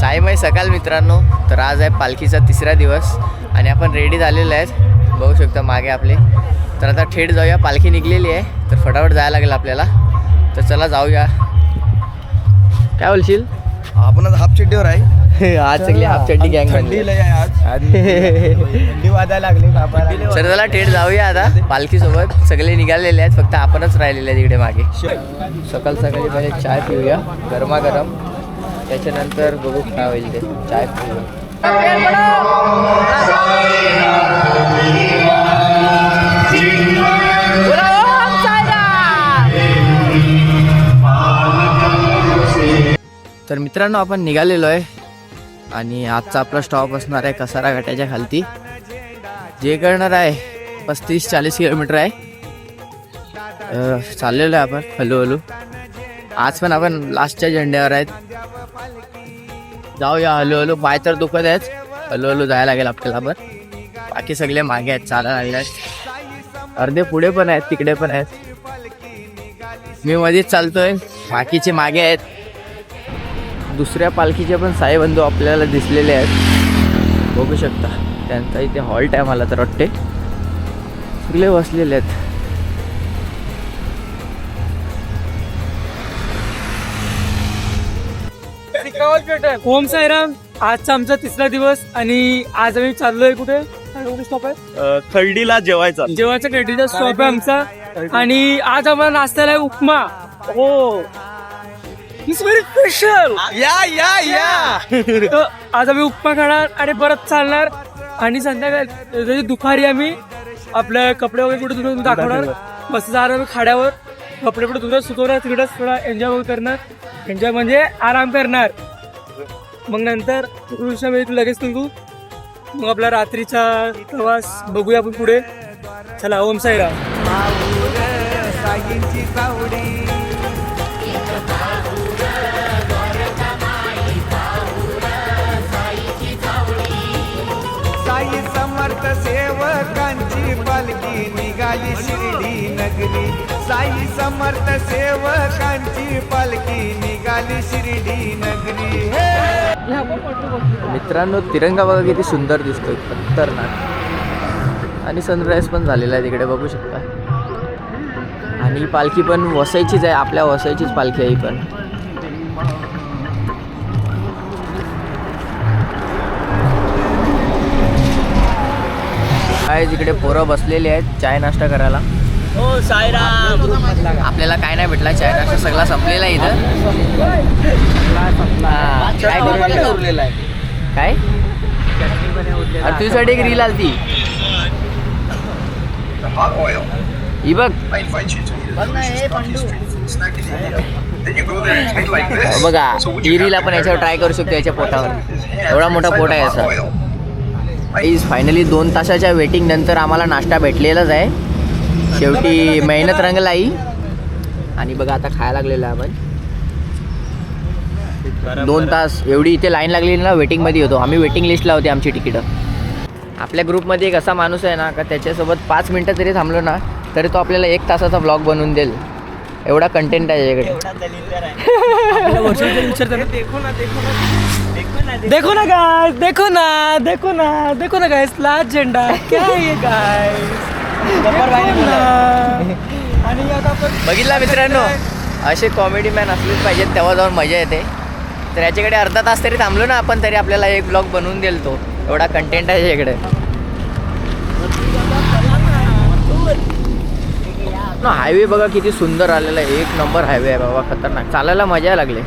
साईमय सकाळ मित्रांनो. तर आज आहे पालखीचा तिसरा दिवस आणि आपण रेडी झालेलो आहेत, बघू शकता मागे आपले. तर आता थेट जाऊया, पालखी निघलेली आहे तर फटाफट जायला लागेल आपल्याला. तर चला जाऊया. काय बोलशील? आपण आज हाफ चड्डीवर आहे. आज सगळी हाफ चड्डी गँग थंडी लय आहे आज. थंडी वाजायला लागली बाबा. सर चला थेट जाऊया आता. पालखीसोबत सगळे निघालेले आहेत, फक्त आपणच राहिलेले आहेत इकडे मागे. सकाळ सकाळी पहिले चाय पिऊया गरमागरम, त्याच्यानंतर बघू काय होईल ते. चाय पिऊया. तर मित्रांनो आपण निघालेलो आहे आणि आजचा आपला स्टॉप असणार आहे कसारा घाटाच्या खालती, जे करणार आहे 35-40 किलोमीटर आहे. चाललेलो आहे आपण हळूहळू. आज पण आपण लास्टच्या झेंड्यावर आहेत. जाऊया हळूहळू. पाय तर दुखत आहेत, हळूहळू जायला लागेल आपल्याला. पण बाकी सगळे मागे आहेत, चालायला लागले आहेत. अर्धे पुढे पण आहेत, तिकडे पण आहेत. मी मध्येच चालतोय, बाकीचे मागे आहेत. दुसऱ्या पालखीचे पण साई बंधू आपल्याला दिसलेले आहेत, बघू शकता. त्यांचा इथे हॉल्ट आहे मला तर वाटते. सगळे बसलेले आहेत. ओम साईराम. आजचा आमचा तिसरा दिवस आणि आज आम्ही चाललोय कुठे स्टॉप आहे? खर्डीला जेवायचा. जेवायचा कॅटरीचा स्टॉप आहे आमचा. आणि आज आम्हाला नाश्त्याला आहे उपमा. हो, इट्स व्हेरी स्पेशल. तर आज आम्ही उपमा खाणार आणि परत चालणार. आणि संध्याकाळी दुपारी आम्ही आपले कपडे वगैरे कुठे धुवून दाखवणार. मस्त जाणार आम्ही खाड्यावर, कपडे कुठे धुवून सुकवणार, तिकडेच थोडा एन्जॉय करणार. एन्जॉय म्हणजे आराम करणार. मग नंतर लगेच निघू. मग आपला रात्रीचा प्रवास बघूया आपण पुढे. चला, ओम साईराम. साई समर्थ सेवकांची पालखी निघाली शिर्डी नगरी. साई समर्थ सेवकांची पालखी निघाली शिर्डी नगरी. मित्रांनो तिरंगा बघा किती सुंदर दिसतोय, खतरनाक. आणि सनराईज पण झालेला आहे तिकडे, बघू शकता. आणि ही पालखी पण वसईचीच आहे, आपल्या वसईचीच पालखी आहे ही पण. काय तिकडे पोरं बसलेली आहेत चाय नाश्ता करायला. हो साईराम. आपल्याला काय नाही भेटला, चाय नाश्ता सगळा संपलेला आहे इथं. काय उरलेला आहे काय तुझ्यासाठी एक रील आलती ही बघ. बघा ही रील आपण याच्यावर ट्राय करू शकतो. याच्या पोटावर एवढा मोठा पोट आहे याचा. फायनली 2 तासाच्या वेटिंग नंतर आम्हाला नाश्ता भेटलेलाच आहे. शेवटी मेहनत रंगलाई. आणि बघा आता खायला लागलेलं आहे आपण. 2 तास एवढी इथे लाईन लागलेली ना, वेटिंगमध्ये होतो आम्ही. वेटिंग लिस्टला होती आमची तिकीटं. आपल्या ग्रुपमध्ये एक असा माणूस आहे ना का त्याच्यासोबत 5 मिनटं जरी थांबलो ना तरी तो आपल्याला 1 तासाचा व्लॉग बनवून देईल. एवढा कंटेंट आहे याच्याकडे. देखो ना गाइस, देखो ना, देखो ना, देखो ना गाइस, लाल झेंडा क्या है गाइस. आणि आता आपण बघितला मित्रांनो, असे कॉमेडी मॅन असलेच पाहिजेत, तेव्हा जाऊन मजा येते. तर याच्याकडे अर्धा तास तरी थांबलो ना आपण तरी आपल्याला एक ब्लॉग बनवून देईल तो. एवढा कंटेंट आहे याच्याकडे. हायवे बघा किती सुंदर आलेला आहे, 1 नंबर हायवे आहे बाबा, खतरनाक. चालायला मजा लागले.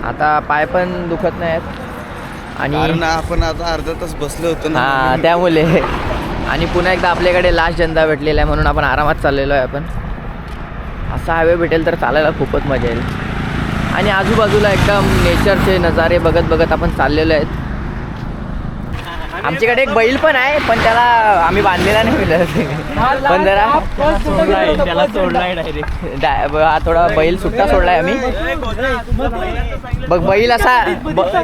आता पाय पण दुखत नाहीत. आणि आपण आता अर्धा तास बसलो होतो ना, हां त्यामुळे. आणि पुन्हा एकदा आपल्याकडे लास्ट जनता भेटलेला आहे म्हणून आपण आरामात चाललेलो आहे. आपण असा हायवे भेटेल तर चालायला खूपच मजा येईल. आणि आजूबाजूला एकदम नेचरचे नजारे बघत बघत आपण चाललेलो आहेत. आमच्याकडे एक बैल पण आहे, पण त्याला आम्ही बांधलेला नाही मिळत. पण जरा त्याला सोडलाय डायरेक्ट. हा थोडा बैल सुट्टा सोडलाय आम्ही. बघ बैल असा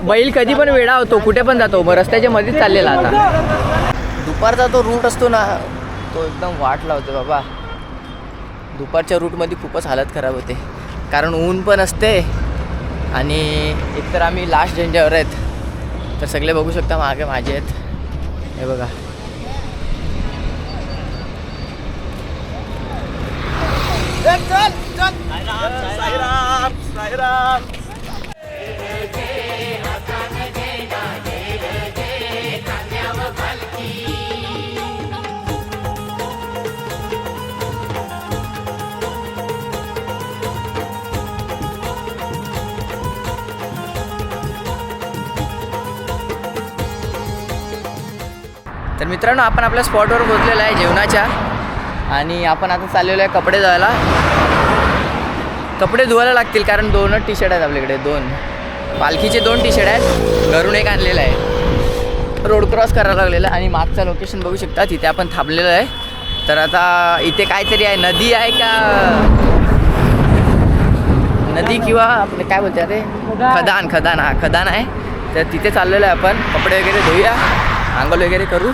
बैल कधी पण वेडा होतो, कुठे पण जातो. मग रस्त्याच्या मध्येच चाललेला. आता दुपारचा तो रूट असतो ना, तो एकदम वाट लावतो बाबा. दुपारच्या रूटमध्ये खूपच हालत खराब होते, कारण ऊन पण असते आणि एकतर आम्ही लास्ट झेंड्यावर आहेत, तर सगळे बघू शकता मागे माझे आहेत. हे बघा, तर मित्रांनो आपण आपल्या स्पॉटवर पोहोचलेलो आहे जेवणाच्या. आणि आपण आता चाललेलो आहे कपडे धुवायला. कपडे धुवायला लागतील कारण 2च टी शर्ट आहेत आपल्याकडे. 2 पालखीचे 2 टी शर्ट आहेत, घरून एक आणलेलं आहे. रोड क्रॉस करायला लागलेलं आहे आणि मागचं लोकेशन बघू शकता, तिथे आपण थांबलेलं आहे. तर आता इथे काहीतरी आहे, नदी आहे का नदी किंवा आपलं काय बोलते ते खदान. हा खदान आहे. तर तिथे चाललेलं आहे आपण. कपडे वगैरे धुऊया, आंघोळ वगैरे करू.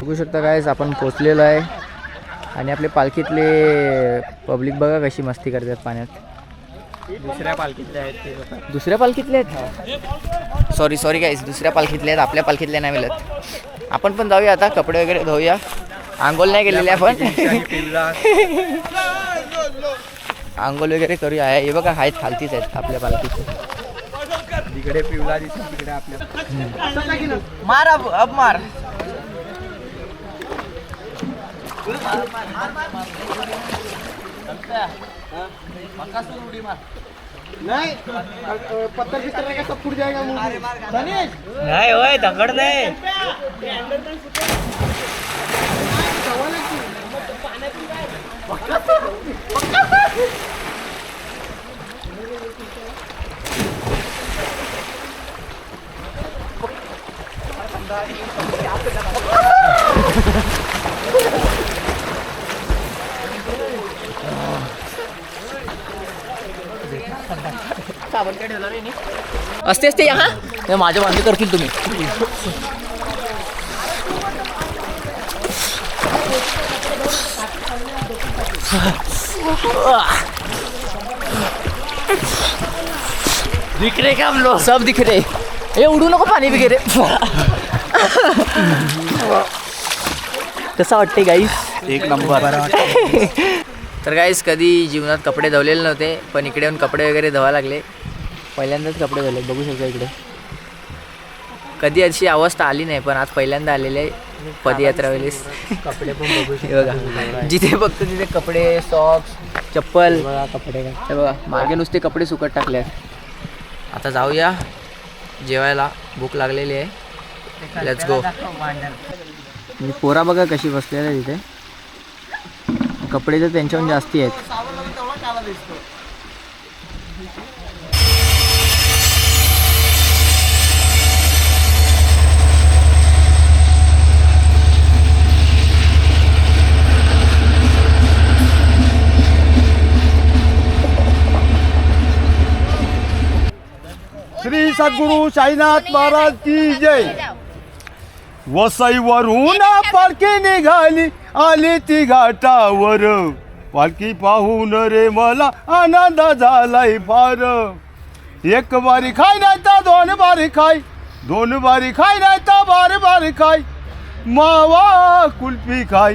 बघू शकता गाईस आपण पोचलेलो आहे. आणि आपले पालखीतले पब्लिक बघा कशी मस्ती करतात पाण्यात. दुसऱ्या पालखीतले आहेत ते बघा. दुसऱ्या पालखीतले आहेत. सॉरी गाईस, दुसऱ्या पालखीतले आहेत, आपल्या पालखीतले नाही मिळत. आपण पण जाऊया आता, कपडे वगैरे धुऊया. आंघोळ नाही केलेली आपण. आंघोळ वगैरे करूया. हे बघा आहेत, खालतीच आहेत आपल्या पालखीचे. तिकडे पिवला दिसेल, तिकडे आपल्या मार अब मार. नाही पत्थर कितना का सब फूट जाएगा नाही होय, दगड नाही. असते यहाँ माझ्या बांधे करतील तुम्ही. दिख रहे क्या हम लोग? सब दिख रहे. हे उडू नको पाणी वगैरे. कसं वाटते गाईस? एक नंबर. तर गाईस कधी जीवनात कपडे धुवलेले नव्हते, पण इकडे येऊन कपडे वगैरे धुवा लागले. पहिल्यांदाच कपडे धुवले, बघू शकता इकडे. कधी अशी अवस्था आली नाही, पण आज पहिल्यांदा आलेले आहे पदयात्रा वेळेस. कपडे पण बघू हे बघा, जिथे बघतो तिथे कपडे, सॉक्स, चप्पल. कपडे हे बघा मागे नुसते कपडे सुकत टाकले आहेत. आता जाऊया जेवायला, भूक लागलेली आहे. Let's go. पोरा बघा कशी बसलेली आहे तिथे. कपडे तर त्यांच्याहून जास्ती आहेत. श्री सद्गुरु साईनाथ महाराज की जय. वसईवरून पालखी निघाली, आली ती घाटावर. पालखी पाहून रे मला आनंद झालाय फार. एक बारी खाय नाही तर 2 बारी खाय, 2 बारी खाय नाही तर बारी खाय. मावा कुल्फी खाय,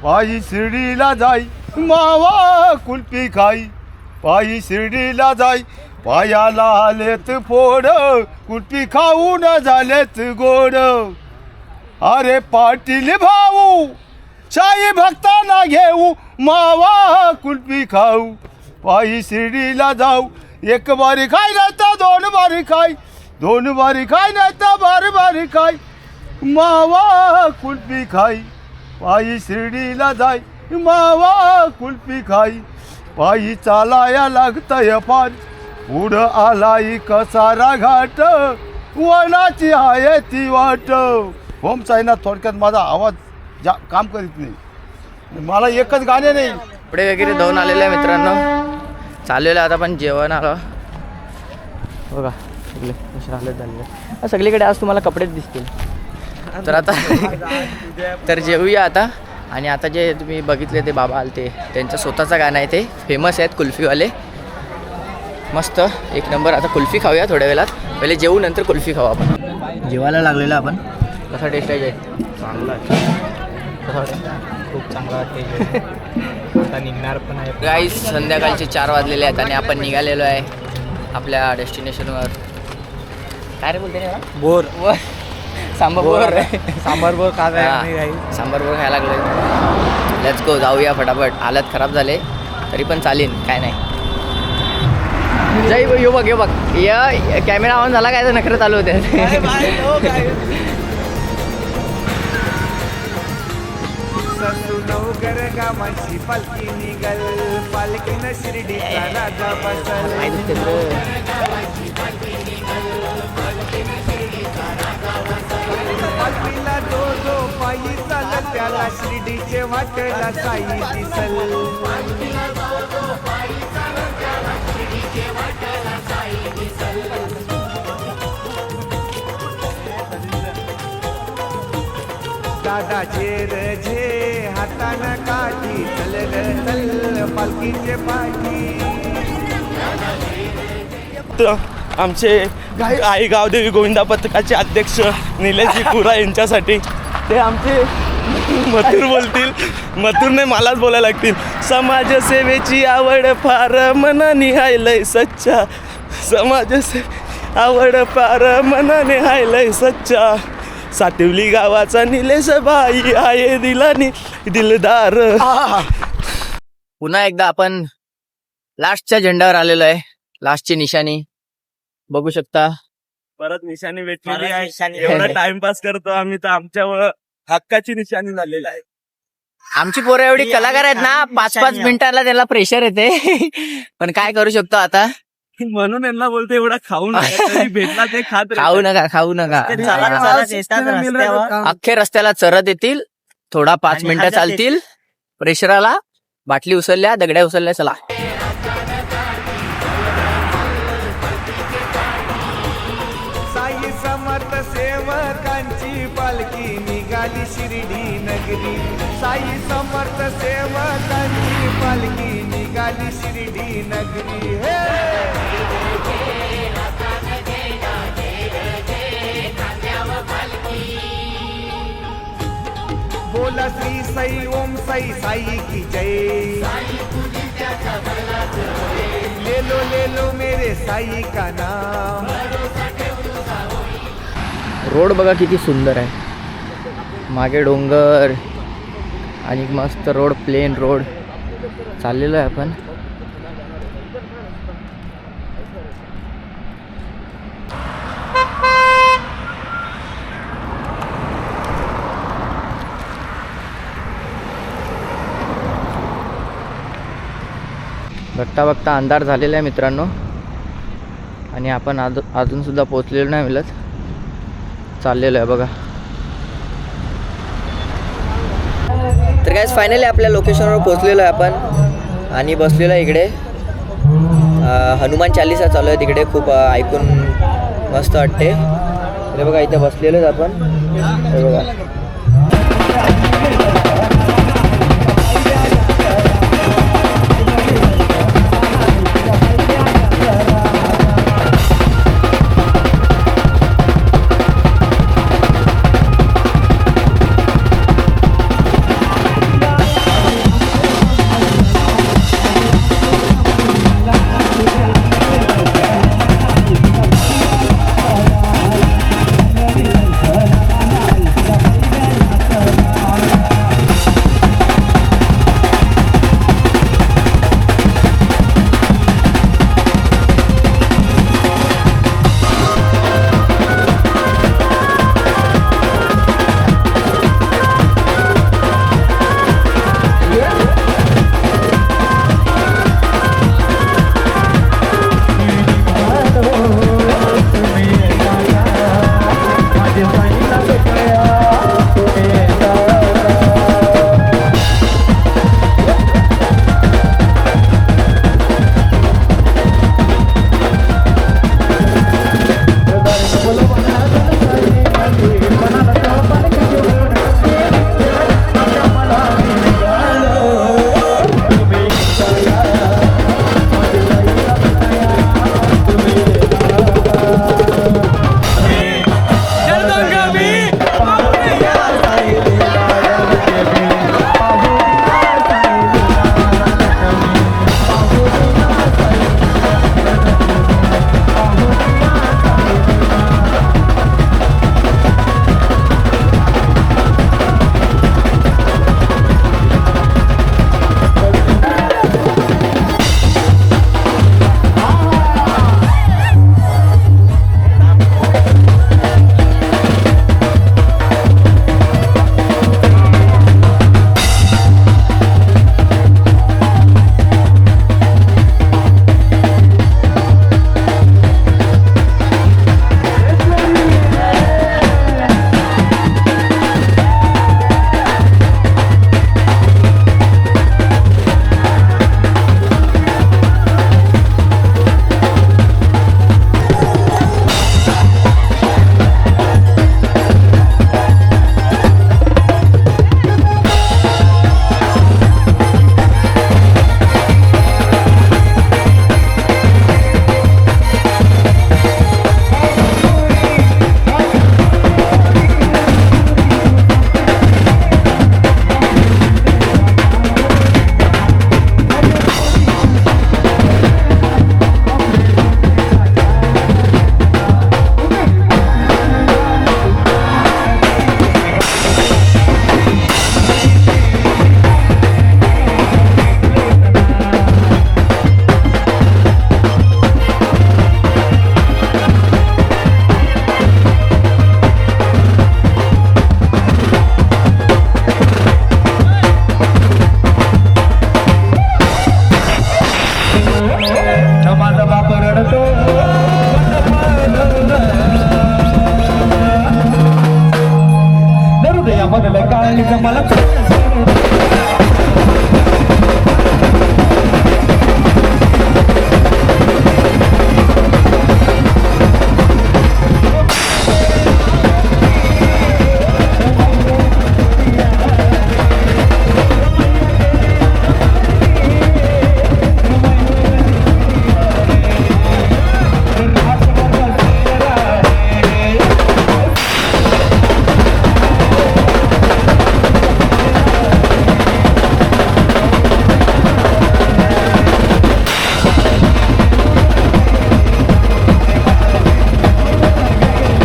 पायी शिर्डीला जाई. मावा कुल्फी खाई, पायी शिर्डीला जाई. पायाला आलेत फोड, कुल्फी खाऊन झालेत गोड. अरे पाटील भाऊ शाही भक्तांना घेऊ, मावा कुल्फी खाऊ. पायी शिर्डीला जाऊ. एक बारी खाय नाही तर 2 बारी खाय, 2 बारी खाय नाही तर बारी खाय. मावा कुल्फी खाई, पायी शिर्डीला जाई. मावा कुल्फी खाई. पायी चालाया लागतय फार, पुढं आलाई कसारा घाट. वनाची आहे ती वाट. होम साईनाथ. थोडक्यात माझा आवाज काम करीत नाही, मला एकच गाणे नाही. कपडे वगैरे धुवून आलेले आहे मित्रांनो. चाललेलं आता पण जेवण आलं बघा. सगळे कसे आले झालेले सगळीकडे. आज तुम्हाला कपडेच दिसतील. तर आता तर जेवूया आता. आणि आता जे तुम्ही बघितले ते बाबा आलते, त्यांचं स्वतःचं गाणं आहे, ते फेमस आहेत कुल्फीवाले. मस्त एक नंबर. आता कुल्फी खाऊया थोड्या वेळात. पहिले जेवू नंतर कुल्फी खाऊ आपण. जेवायला लागलेलं आपण. कसा टेस्ट आहे? चांगला आहे. खूप चांगला वाटते. आता निघणार पण आहे. गाईस संध्याकाळचे 4 वाजलेले आहेत आणि आपण निघालेलो आहे आपल्या डेस्टिनेशनवर. काय रे बोलते बोर सांबर बोर. सांबार बोर का सांबर बोर खायला लागले. लेट्स गो जाऊया फटाफट. हालत खराब झाले तरी पण चालेल काय नाही. जय यो बघ यो बघ या कॅमेरा ऑन झाला काय तर नखरे चालू होते. नवगर गावांची पालखी निघल पालखीनं शिर्डीचा राजा बसल. पालखीला जो पायी चालत त्याला शिर्डीचे वाटेला साई दिसल. दादाचे रजे हातानं काठी चल चल पालखीचे पाठी. आमचे आई गावदेवी गोविंदा पथकाचे अध्यक्ष निलेशजी पुरा यांच्यासाठी ते आमचे मथुर बोलतील. मथुरने मलाच बोलायला लागतील. समाजसेवेची आवड फार मनाने हायलय सच्चा. आवड फार मनाने हायलय सच्चा. सातिवली गावाचा निलेश बाई आहे दिलानी दिलदार. पुन्हा एकदा आपण लास्टच्या झेंड्यावर आलेलो आहे. लास्टची निशाणी बघू शकता. परत निशाणी भेटलेली आहे. एवढा टाइमपास करतो आम्ही तर आमच्यावर हक्काची निशाणी झालेली आहे. आमची पोरं एवढी कलाकार आहेत ना 5-5 मिनिटाला त्याला प्रेशर येते. पण काय करू शकतो आता. म्हणून यांना बोलते एवढा खाऊ नका. तरी भेटला ते खात खाऊ नका. अख्खे रस्त्याला चरत येतील. थोडा 5 मिनिटं चालतील. प्रेशराला बाटली उचलल्या दगड्या उचलल्या चला. साई समर्थ सेवकांची पालखी निघाली शिर्डी नगरी. साई समर्थ सेवकांची पालखी निघाली शिर्डी नगरी. हे बोला श्री साई ओम साई साई की जय. ले लो मेरे साई का नाम. रोड बघा किती सुंदर आहे. मागे डोंगर आणि मस्त रोड प्लेन रोड चाललेलो आहे आपण. बघता बघता अंधार झालेला आहे मित्रांनो. आणि आपण अजून सुद्धा पोचलेलो नाही मिळत. चाललेलं आहे बघा. तर काय फायनली आपल्या लोकेशनवर पोचलेलो आहे आपण आणि बसलेलो आहे इकडे. हनुमान चालीसा चालू आहे तिकडे. खूप ऐकून मस्त वाटते. हे बघा इथे बसलेलो आहे आपण. हे बघा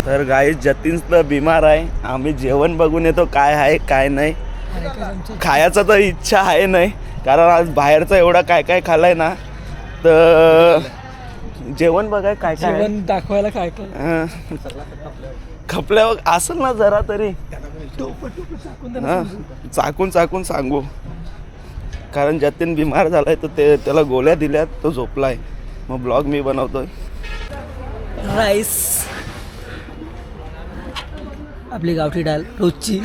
तर गाईस जतीन तर बिमार आहे. आम्ही जेवण बघून येतो काय आहे काय नाही. खायचं तर इच्छा आहे नाही, कारण आज बाहेरचं एवढं काय काय खाल्लंय ना, तर जेवण बघाय काय काय आहे. जेवण दाखवायला काय काय हं. खपल्यावर असेल ना जरा तरी चाकून चाकून सांगू, कारण जतीन बिमार झालाय तर त्याला गोळ्या दिल्यात, तो झोपलाय. मग ब्लॉग मी बनवतोय. राईस आपली गावठी डाळ रोजची.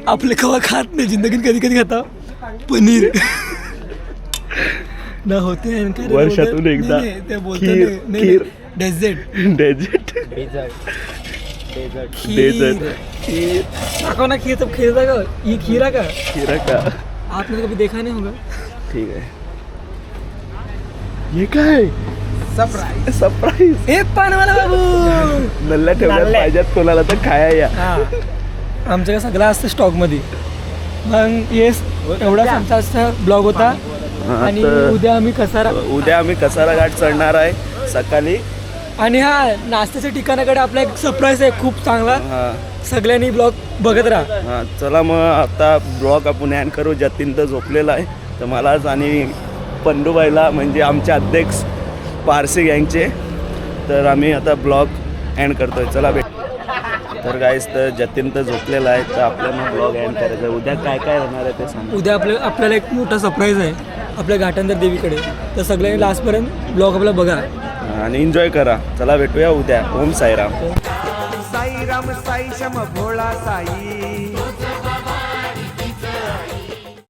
आपले कवा खात नाही जिंदगीत, कधी कधी खाता पनीर ना होते वर्षातून एकदा खीर डेझर्ट ना खीर तो खीर का ये खीरा का का आपने कभी देखा नहीं होगा. ठीक आहे. हे काय सरप्राईज एक पानवाला बाबू नल्ल्या ठेवल्यात पाहिजेत कोणाला तर खाया या. आमच्याकडे सगळं असतं स्टॉक मध्ये. मग येस एवढाच आमचा ब्लॉग होता. आणि उद्या आम्ही कसारा घाट चढणार आहे सकाळी. आणि हा नाश्त्याच्या ठिकाणाकडे आपला एक सरप्राईज आहे खूप चांगला. सगळ्यांनी ब्लॉग बघत राहा. हां चला मग आता ब्लॉग आपण एंड करू. जतीन तर झोपलेला आहे, तर मलाच आणि पंडूबाईला म्हणजे आमचे अध्यक्ष पारसी गँगचे, तर आम्ही आता ब्लॉग एंड करतोय. चला भेट. तर गाईस तर जतीन तर झोपलेला आहे, तर आपल्याला ब्लॉग एंड करायचा आहे. उद्या काय काय होणार आहे ते सांग. उद्या आपल्याला एक मोठा सरप्राईज आहे आपल्या घाटांतर देवीकडे, तर सगळ्यांनी लास्टपर्यंत ब्लॉग आपला बघा आणि एन्जॉय करा. चला भेटूया उद्या. ओम साईराम. साईराम साई शम भोळा साई